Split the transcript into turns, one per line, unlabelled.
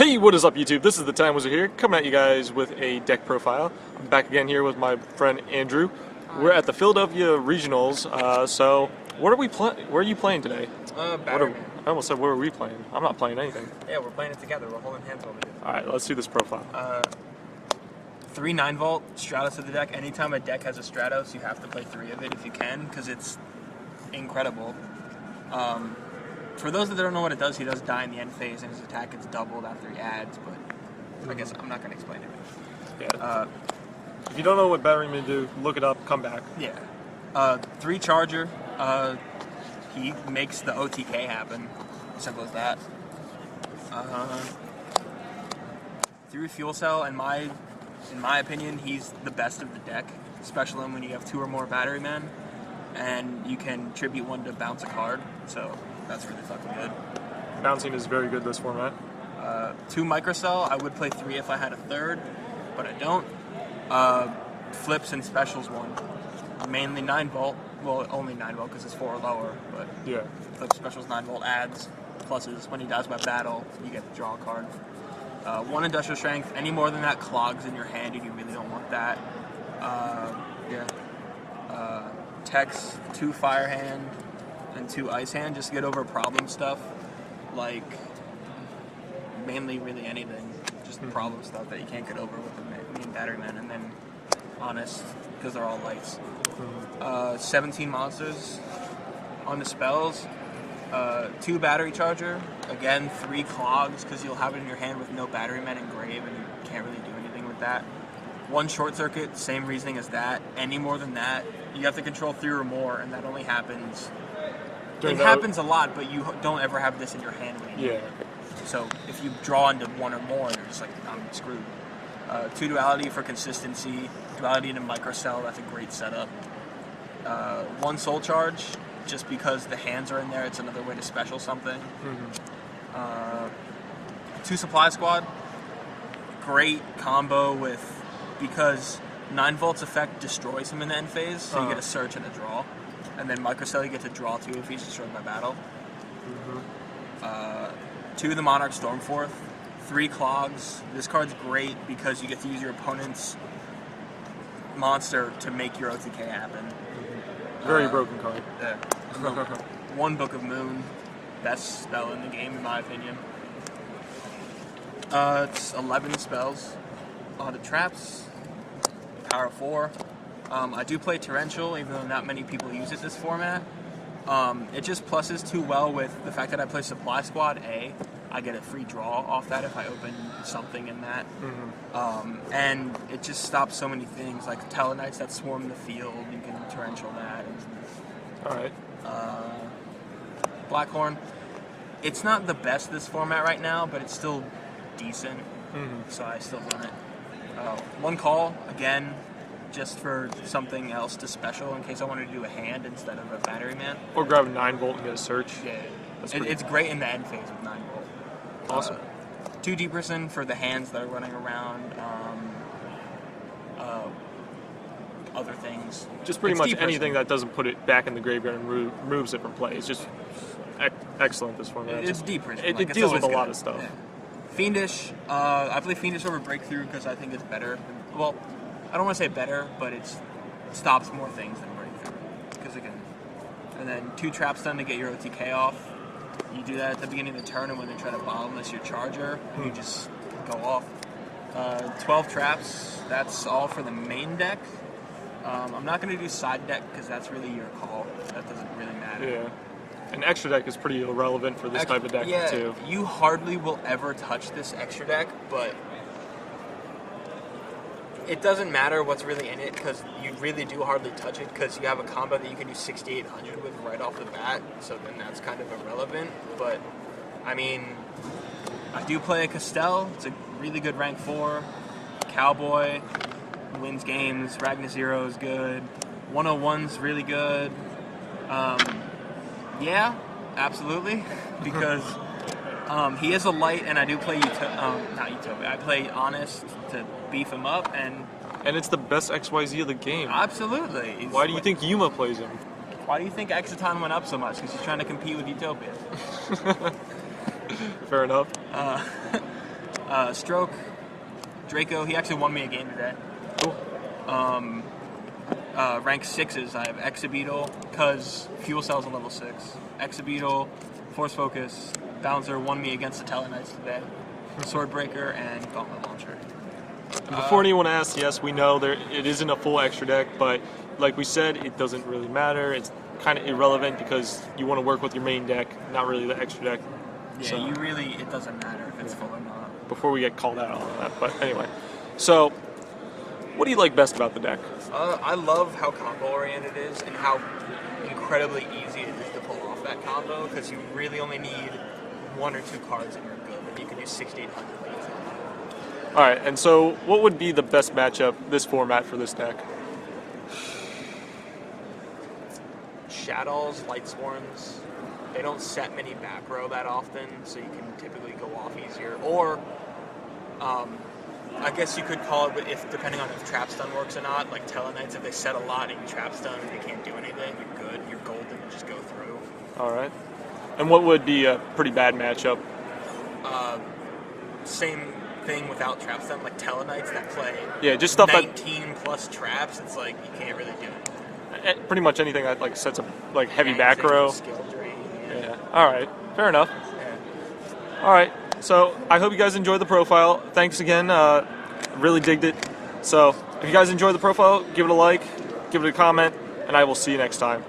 Hey, what is up YouTube? This is the TimeWizard here, coming at you guys with a deck profile. I'm back again here with my friend Andrew. We're at the Philadelphia Regionals, so what are we playing? Where are you playing today?
Batteryman.
I almost said where are we playing? I'm not playing anything.
Yeah, we're playing it together. We're holding hands over it.
Alright, let's do this profile.
3 9-volt Stratos to the deck. Anytime a deck has a Stratos, you have to play 3 of it if you can, because it's incredible. For those that don't know what it does, he does die in the end phase, and his attack gets doubled after he adds, but I guess I'm not going to explain it.
Yeah. If you don't know what Batteryman do, look it up, come back.
Yeah. 3 charger. He makes the OTK happen. Simple as that. 3 fuel cell, in my opinion, he's the best of the deck, especially when you have 2 or more Batterymen, and you can tribute 1 to bounce a card, so that's really fucking good.
Bouncing is very good this format.
2 microcell. I would play 3 if I had a 3rd, but I don't. Flips and specials 1. Mainly 9-volt. Well, only 9-volt because it's 4 or lower, but
yeah.
Flip specials 9-volt adds. Pluses. When he dies by battle, you get to draw a card. 1 industrial strength. Any more than that clogs in your hand, and you really don't want that. Text 2 fire hand and 2 ice hand, just to get over problem stuff, like mainly really anything, just problem stuff that you can't get over with the main Batteryman, and then honest, because they're all lights. 17 monsters on the spells, 2 battery charger, again 3 clogs, because you'll have it in your hand with no Batteryman engraved, and you can't really do anything with that. 1 short circuit, same reasoning as that. Any more than that, you have to control 3 or more, and that only happens. It happens a lot, but you don't ever have this in your hand when you do it. So if you draw into 1 or more, you're just like, I'm screwed. 2 duality for consistency. Duality into microcell, that's a great setup. 1 soul charge, just because the hands are in there, it's another way to special something. 2 supply squad. Great combo with, because 9-volt's effect destroys him in the end phase, so you get a search and a draw. And then microcell, you get to draw 2 if he's destroyed by battle. 2 the Monarch Stormforth. 3 clogs. This card's great because you get to use your opponent's monster to make your OTK happen.
Very broken card.
Yeah. 1 Book of Moon. Best spell in the game, in my opinion. It's 11 spells. A lot of traps. Power of 4. I do play Torrential, even though not many people use it this format. It just pluses too well with the fact that I play Supply Squad A. I get a free draw off that if I open something in that. And it just stops so many things, like Telenites that swarm the field, you can Torrential that.
Alright.
Blackhorn. It's not the best this format right now, but it's still decent, so I still run it. 1 call, again, just for something else to special in case I wanted to do a hand instead of a Batteryman.
Or grab a 9-volt and get a search.
Yeah, it's great in the end phase with 9-volt.
Awesome.
2 Deeperson for the hands that are running around. Other things.
Just pretty much anything that doesn't put it back in the graveyard and removes it from play. It's just excellent this format.
It's Deeperson.
It deals with a lot of stuff.
Yeah. Fiendish. I play Fiendish over Breakthrough because I think it's better. Well, I don't want to say better, but it stops more things than Breakthrough. Because again, and then 2 traps done to get your OTK off. You do that at the beginning of the turn, and when they try to bottomless your charger, you just go off. 12 traps. That's all for the main deck. I'm not going to do side deck because that's really your call. That doesn't really matter.
Yeah. An extra deck is pretty irrelevant for this type of deck, too.
You hardly will ever touch this extra deck, but it doesn't matter what's really in it because you really do hardly touch it because you have a combo that you can do 6800 with right off the bat, so then that's kind of irrelevant. But, I mean, I do play a Castell. It's a really good rank 4. Cowboy wins games. Ragnar Zero is good. 101's really good. Yeah, absolutely, because he is a light, and I do play not Utopia. I play Honest to beef him up, and
it's the best XYZ of the game.
Absolutely.
Why do you think Yuma plays him?
Why do you think Exciton went up so much? Because he's trying to compete with Utopia.
Fair enough.
Stroke, Draco, he actually won me a game today.
Cool.
Rank 6s, I have Exabeetle, because Fuel Cell's a level 6. Exabeetle, Force Focus, Bouncer won me against the Teleknights today. Swordbreaker, and Gauntlet Launcher.
And before anyone asks, yes, we know it isn't a full extra deck, but like we said, it doesn't really matter. It's kind of irrelevant because you want to work with your main deck, not really the extra deck.
Yeah,
So,
it doesn't matter if it's full or not.
before we get called out on that, but anyway. So, what do you like best about the deck?
I love how combo-oriented it is and how incredibly easy it is to pull off that combo, because you really only need 1 or 2 cards and you're good, and you can do 6,800 leads.
Alright, and so what would be the best matchup this format for this deck?
Shadows, Lightsworns, they don't set many back row that often, so you can typically go off easier. Or, I guess you could call it, if depending on if Trap Stun works or not, like Teleknights, if they set a lot and you Trap Stun and they can't do anything, you're good, you're golden, and just go through.
Alright. And what would be a pretty bad matchup?
Same thing without Trap Stun, like Teleknights that play
Yeah, just stuff
19 plus traps, it's like, you can't really do it.
pretty much anything that like sets up like heavy
Anything
back row.
Skill drain,
Yeah. Alright. Fair enough.
yeah.
Alright. So I hope you guys enjoyed the profile. Thanks again. Really digged it. So if you guys enjoyed the profile, give it a like, give it a comment, and I will see you next time.